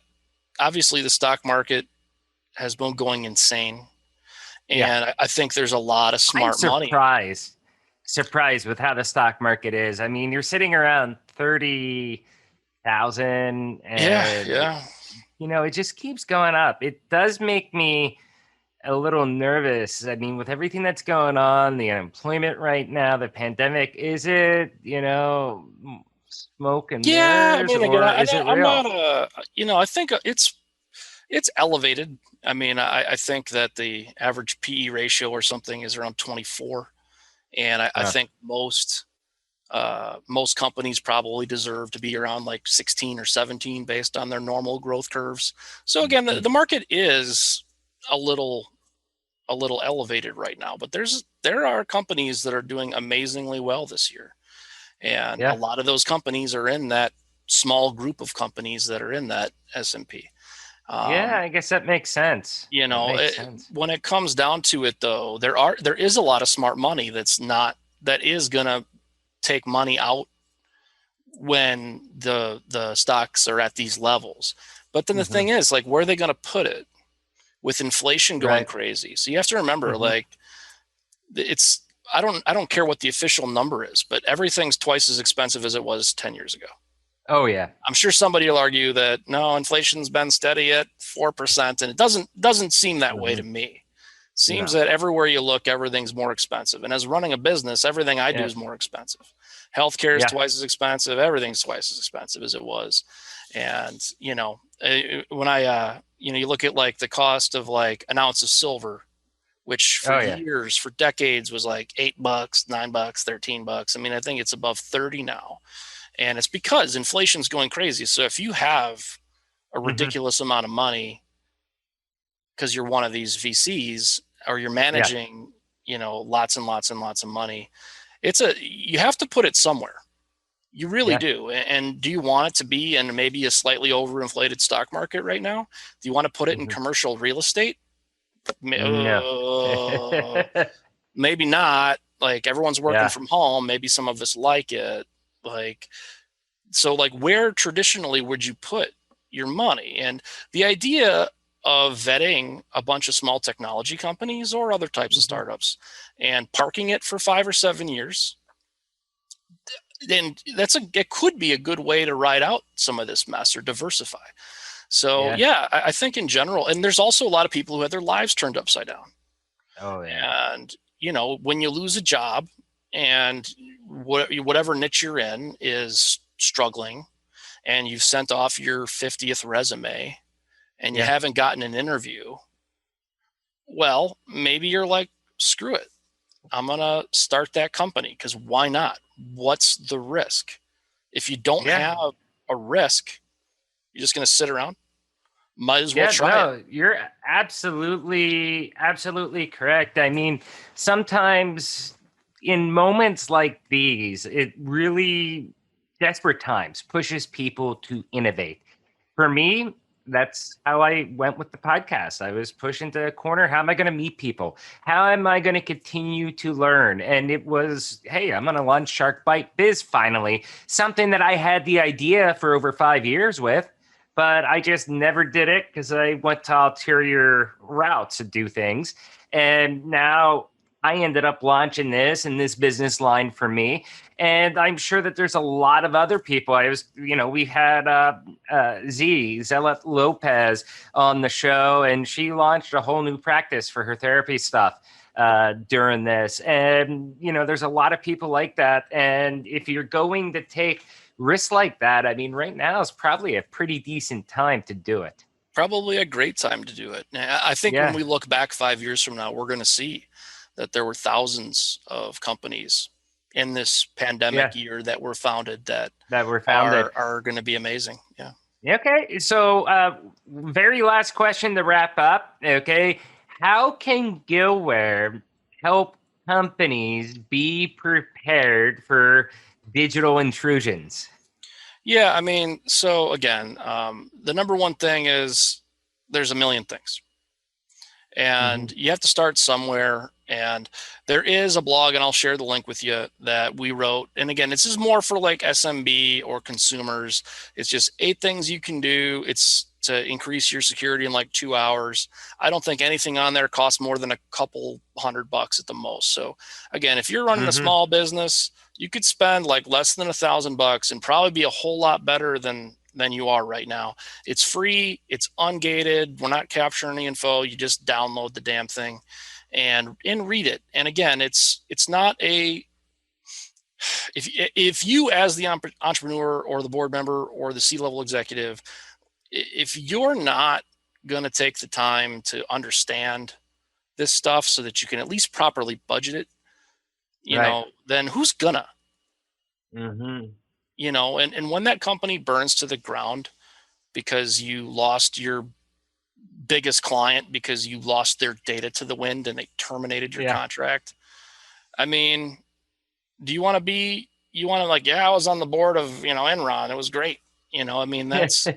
obviously the stock market has been going insane. And I think there's a lot of smart money. Surprised with how the stock market is. I mean, you're sitting around 30,000 and it just keeps going up. It does make me a little nervous. I mean, with everything that's going on, the unemployment right now, the pandemic, is it, smoke and mirrors, I mean, again, or is it real? I'm not I think It's elevated. I mean, I think that the average PE ratio or something is around 24, and I think most companies probably deserve to be around like 16 or 17 based on their normal growth curves. So again, the market is a little elevated right now, but there are companies that are doing amazingly well this year, and a lot of those companies are in that small group of companies that are in that S&P. I guess that makes sense. When it comes down to it, though, there is a lot of smart money that is gonna take money out when the stocks are at these levels. But then the thing is, like, where are they going to put it with inflation going crazy? So you have to remember, like, I don't care what the official number is, but everything's twice as expensive as it was 10 years ago. Oh yeah. I'm sure somebody will argue that no, inflation's been steady at 4%, and it doesn't seem that way to me. Seems that everywhere you look, everything's more expensive. And as running a business, everything I do is more expensive. Healthcare is twice as expensive. Everything's twice as expensive as it was. And, when you look at like the cost of like an ounce of silver, which for years, for decades was like $8, $9, $13. I mean, I think it's above 30 now. And it's because inflation's going crazy. So if you have a ridiculous amount of money because you're one of these VCs or you're managing, lots and lots and lots of money, you have to put it somewhere. You really do. And do you want it to be in maybe a slightly overinflated stock market right now? Do you want to put it in commercial real estate? No. Maybe not. Like, everyone's working from home. Maybe some of us like it. So where traditionally would you put your money? And the idea of vetting a bunch of small technology companies or other types of startups and parking it for 5 or 7 years, then it could be a good way to ride out some of this mess or diversify. So I think in general, and there's also a lot of people who had their lives turned upside down. Oh yeah. And when you lose a job and whatever niche you're in is struggling, and you've sent off your 50th resume and you haven't gotten an interview, well, maybe you're like, screw it, I'm going to start that company, because why not? What's the risk? If you don't have a risk, you're just going to sit around. Might as well try it. You're absolutely correct. I mean, sometimes in moments like these, it really, desperate times, pushes people to innovate. For me, that's how I went with the podcast. I was pushed into a corner. How am I going to meet people? How am I going to continue to learn? And it was, hey, I'm going to launch Shark Bite Biz finally, something that I had the idea for over 5 years with, but I just never did it because I went to ulterior routes to do things. And now I ended up launching this and this business line for me. And I'm sure that there's a lot of other people. We had Zella Lopez on the show, and she launched a whole new practice for her therapy stuff during this. And, there's a lot of people like that. And if you're going to take risks like that, I mean, right now is probably a pretty decent time to do it. Probably a great time to do it. I think when we look back 5 years from now, we're going to see that there were thousands of companies in this pandemic year that were founded that are going to be amazing. Yeah. Okay. So very last question to wrap up. Okay. How can Gillware help companies be prepared for digital intrusions? Yeah. I mean, so again, the number one thing is there's a million things. And you have to start somewhere. And there is a blog, and I'll share the link with you, that we wrote. And again, this is more for like SMB or consumers. It's just 8 things you can do. It's to increase your security in like 2 hours. I don't think anything on there costs more than a couple $100 at the most. So again, if you're running a small business, you could spend like less than $1,000 and probably be a whole lot better than you are right now. It's free. It's ungated. We're not capturing any info. You just download the damn thing and read it. And again, it's not if you, as the entrepreneur or the board member or the C-level executive, if you're not going to take the time to understand this stuff so that you can at least properly budget it, then who's gonna? And when that company burns to the ground because you lost your biggest client because you lost their data to the wind and they terminated your contract. I mean, do you want to I was on the board of, Enron. It was great. That's,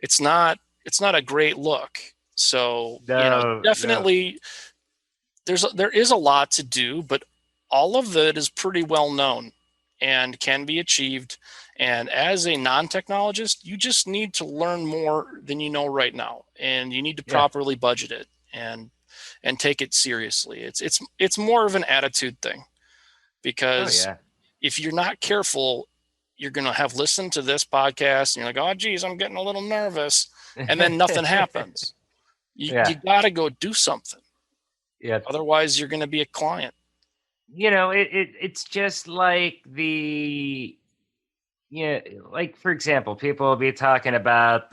it's not a great look. So, definitely there is a lot to do, but all of it is pretty well known and can be achieved. And as a non-technologist, you just need to learn more than you know right now, and you need to properly budget it and take it seriously. It's more of an attitude thing, because if you're not careful, you're going to have listened to this podcast and you're like, oh, geez, I'm getting a little nervous. And then nothing happens. You got to go do something. Yeah. Otherwise, you're going to be a client. It's just like like, for example, people will be talking about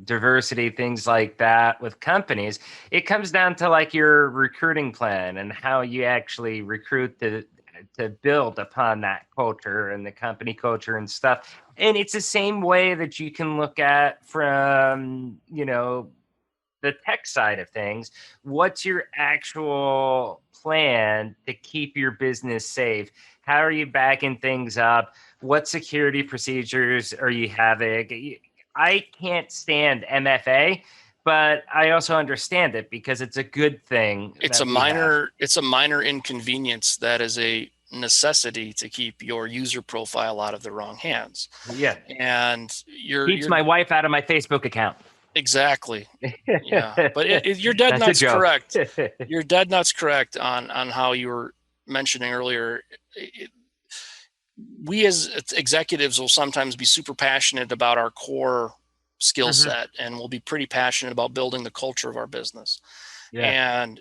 diversity, things like that with companies. It comes down to like your recruiting plan and how you actually recruit to build upon that culture and the company culture and stuff. And it's the same way that you can look at from, the tech side of things. What's your actual plan to keep your business safe? How are you backing things up? What security procedures are you having? I can't stand MFA, but I also understand it because it's a good thing. It's a minor inconvenience that is a necessity to keep your user profile out of the wrong hands. Yeah. And keeps my wife out of my Facebook account. Exactly. Yeah. But you're dead nuts correct. You're dead nuts correct on how you were mentioning earlier. We as executives will sometimes be super passionate about our core skill set, and we'll be pretty passionate about building the culture of our business. Yeah. And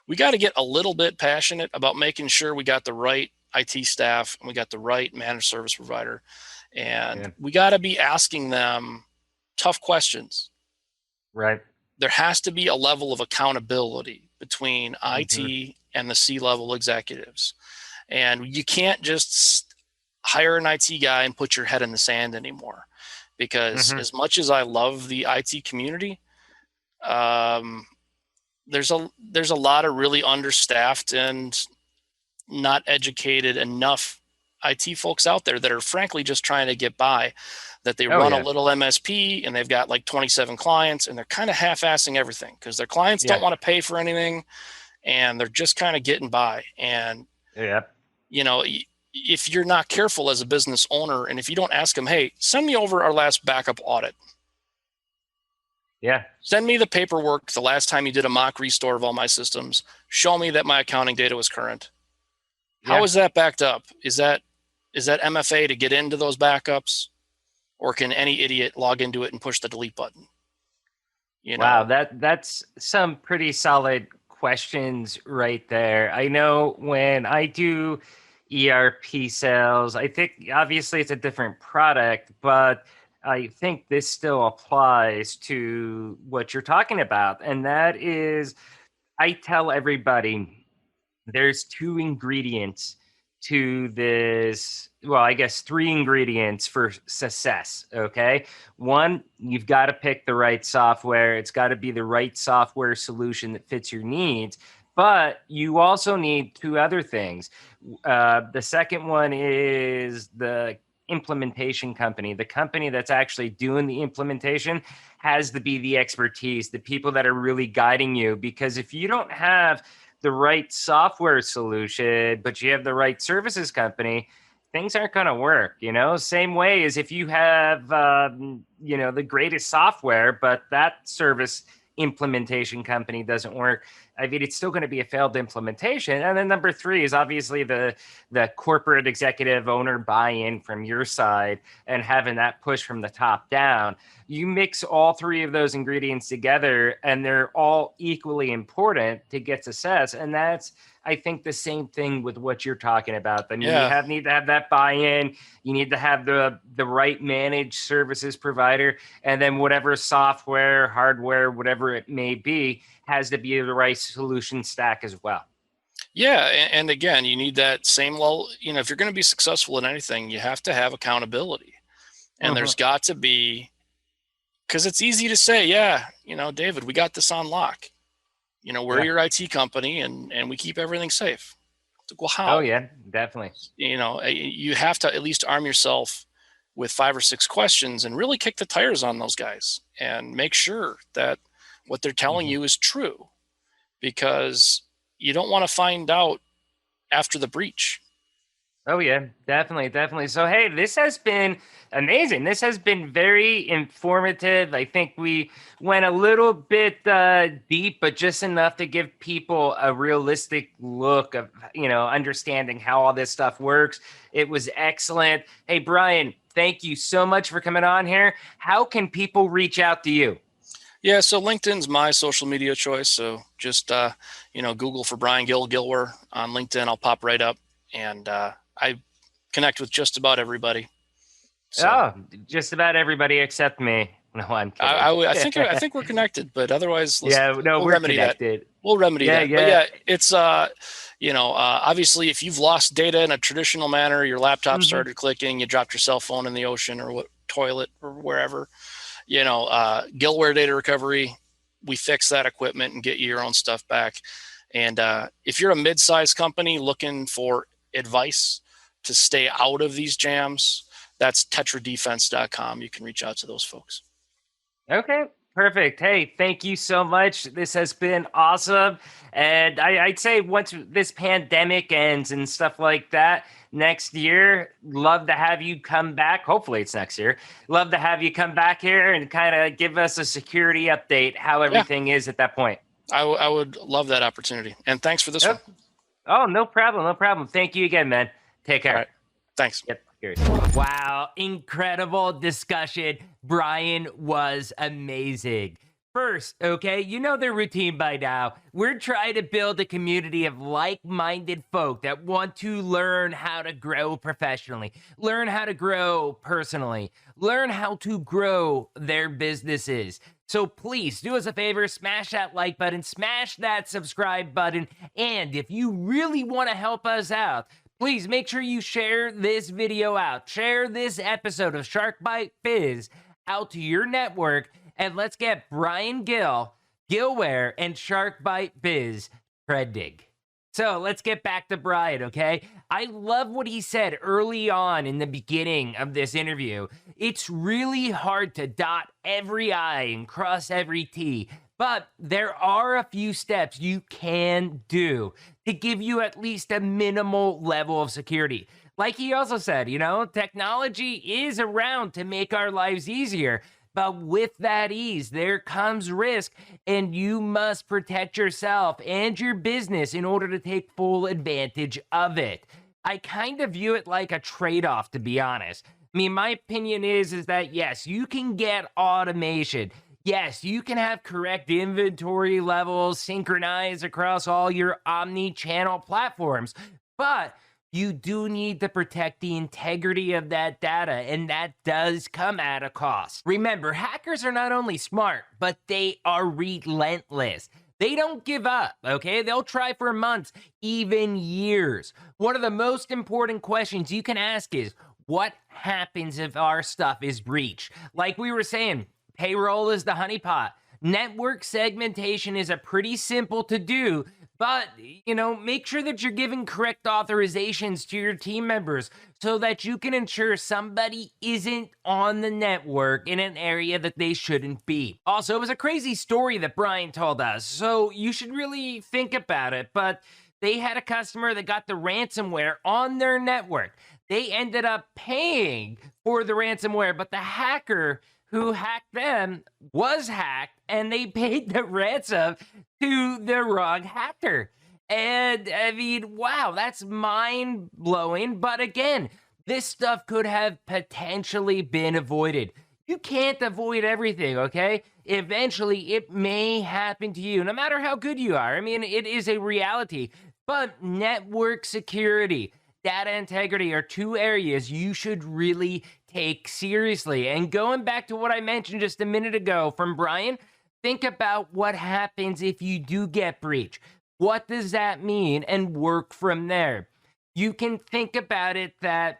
we got to get a little bit passionate about making sure we got the right IT staff and we got the right managed service provider. And we got to be asking them tough questions. Right. There has to be a level of accountability between IT and the C-level executives. And you can't just hire an IT guy and put your head in the sand anymore, because as much as I love the IT community, there's a lot of really understaffed and not educated enough IT folks out there that are frankly just trying to get by, that they run a little MSP and they've got like 27 clients and they're kind of half-assing everything because their clients don't want to pay for anything and they're just kind of getting by. And, if you're not careful as a business owner and if you don't ask them, hey, send me over our last backup audit. Yeah. Send me the paperwork the last time you did a mock restore of all my systems. Show me that my accounting data was current. How is that backed up? Is that MFA to get into those backups? Or can any idiot log into it and push the delete button? Wow, that's some pretty solid questions right there. I know when I do ERP sales, I think obviously it's a different product, but I think this still applies to what you're talking about. And that is, I tell everybody there's two ingredients to this. Well, I guess three ingredients for success. Okay. One, you've got to pick the right software. It's got to be the right software solution that fits your needs. But you also need two other things. The second one is the implementation company. The company that's actually doing the implementation has to be the expertise, the people that are really guiding you. Because if you don't have the right software solution, but you have the right services company, things aren't going to work, same way as if you have, the greatest software, but that service implementation company doesn't work. I mean, it's still going to be a failed implementation. And then number 3 is obviously the corporate executive owner buy-in from your side and having that push from the top down. You mix all 3 of those ingredients together, and they're all equally important to get success. And that's, I think, the same thing with what you're talking about. I mean, you need to have that buy-in. You need to have the right managed services provider, and then whatever software, hardware, whatever it may be, has to be the right solution stack as well. Yeah, and again, you need that same level. If you're going to be successful in anything, you have to have accountability, and there's got to be, because it's easy to say, yeah, David, we got this on lock. We're your IT company, and we keep everything safe. It's like, well, how? Oh yeah, definitely. You have to at least arm yourself with 5 or 6 questions and really kick the tires on those guys and make sure that what they're telling you is true, because you don't want to find out after the breach. Oh yeah, definitely. So, hey, this has been amazing. This has been very informative. I think we went a little bit deep, but just enough to give people a realistic look of, understanding how all this stuff works. It was excellent. Hey, Brian, thank you so much for coming on here. How can people reach out to you? Yeah, so LinkedIn's my social media choice. So just, Google for Brian Gill, Gillware on LinkedIn. I'll pop right up, and I connect with just about everybody. So, just about everybody except me. No, I'm kidding. I think we're connected, but otherwise, we're remedy connected. That. We'll remedy that. Yeah. But yeah, it's obviously, if you've lost data in a traditional manner, your laptop started clicking, you dropped your cell phone in the ocean or toilet or wherever. Gillware Data Recovery, we fix that equipment and get you your own stuff back. And if you're a mid-sized company looking for advice to stay out of these jams, that's tetradefense.com. You can reach out to those folks. Okay, perfect. Hey, thank you so much. This has been awesome. And I'd say once this pandemic ends and stuff like that, next year, love to have you come back. Hopefully it's next year. Love to have you come back here and kind of give us a security update, how everything is at that point. I would love that opportunity. And thanks for this one. Oh, no problem. Thank you again, man. Take care. All right. Thanks. Yep. Wow, incredible discussion. Brian was amazing. First, okay, you know their routine by now. We're trying to build a community of like-minded folk that want to learn how to grow professionally, learn how to grow personally, learn how to grow their businesses. So please do us a favor, smash that like button, smash that subscribe button, and if you really want to help us out, please make sure you share this video out. Share this episode of Shark Bite Biz out to your network, and let's get Brian Gill, Gillware, and Shark Bite Biz trending. So let's get back to Brian, okay? I love what he said early on in the beginning of this interview. It's really hard to dot every I and cross every T, but there are a few steps you can do to give you at least a minimal level of security. Like he also said, technology is around to make our lives easier, but with that ease, there comes risk, and you must protect yourself and your business in order to take full advantage of it. I kind of view it like a trade-off, to be honest. I mean, my opinion is that yes, you can get automation. Yes, you can have correct inventory levels synchronized across all your omni-channel platforms, but you do need to protect the integrity of that data, and that does come at a cost. Remember, hackers are not only smart, but they are relentless. They don't give up, okay? They'll try for months, even years. One of the most important questions you can ask is, what happens if our stuff is breached? Like we were saying, payroll is the honeypot. Network segmentation is a pretty simple to do, but, make sure that you're giving correct authorizations to your team members so that you can ensure somebody isn't on the network in an area that they shouldn't be. Also, it was a crazy story that Brian told us, so you should really think about it, but they had a customer that got the ransomware on their network. They ended up paying for the ransomware, but the hacker who hacked them was hacked, and they paid the ransom to the wrong hacker. And I mean, wow, that's mind-blowing. But again, this stuff could have potentially been avoided. You can't avoid everything, okay? Eventually, it may happen to you, no matter how good you are. I mean, it is a reality. But network security, data integrity are two areas you should really take seriously. And going back to what I mentioned just a minute ago from Brian, think about what happens if you do get breached. What does that mean? And work from there. You can think about it that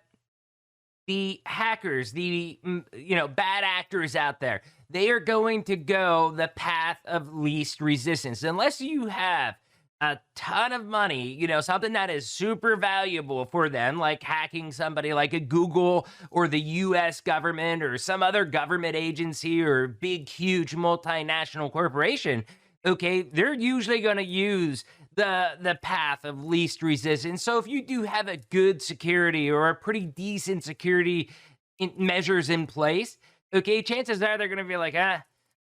the hackers, the bad actors out there, they are going to go the path of least resistance. Unless you have a ton of money, something that is super valuable for them, like hacking somebody like a Google or the US government or some other government agency or big, huge multinational corporation, okay, they're usually going to use the path of least resistance. So if you do have a good security or a pretty decent security measures in place, okay, chances are they're going to be like,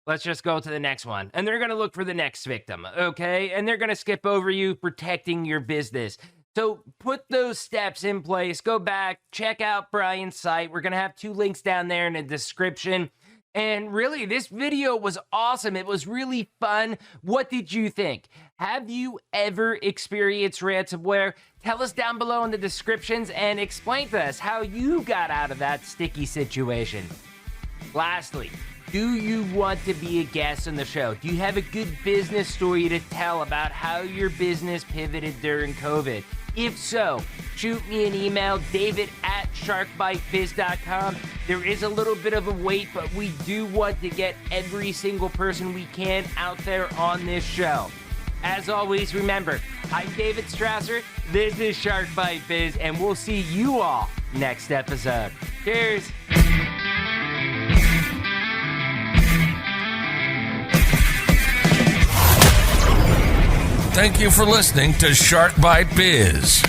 let's just go to the next one. And they're going to look for the next victim, okay? And they're going to skip over you protecting your business. So put those steps in place. Go back, check out Brian's site. We're going to have 2 links down there in the description. And really, this video was awesome. It was really fun. What did you think? Have you ever experienced ransomware? Tell us down below in the descriptions and explain to us how you got out of that sticky situation. Lastly, do you want to be a guest on the show? Do you have a good business story to tell about how your business pivoted during COVID? If so, shoot me an email, david@sharkbitebiz.com. There is a little bit of a wait, but we do want to get every single person we can out there on this show. As always, remember, I'm David Strausser, this is Shark Bite Biz, and we'll see you all next episode. Cheers! Thank you for listening to Shark Bite Biz.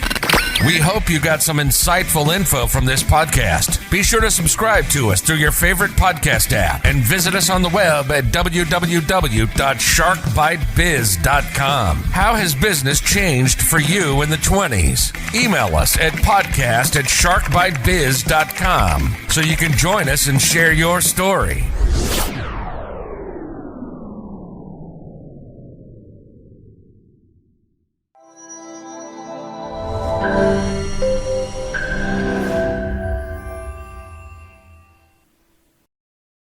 We hope you got some insightful info from this podcast. Be sure to subscribe to us through your favorite podcast app and visit us on the web at www.sharkbitebiz.com. How has business changed for you in the 20s? Email us at podcast@sharkbitebiz.com so you can join us and share your story.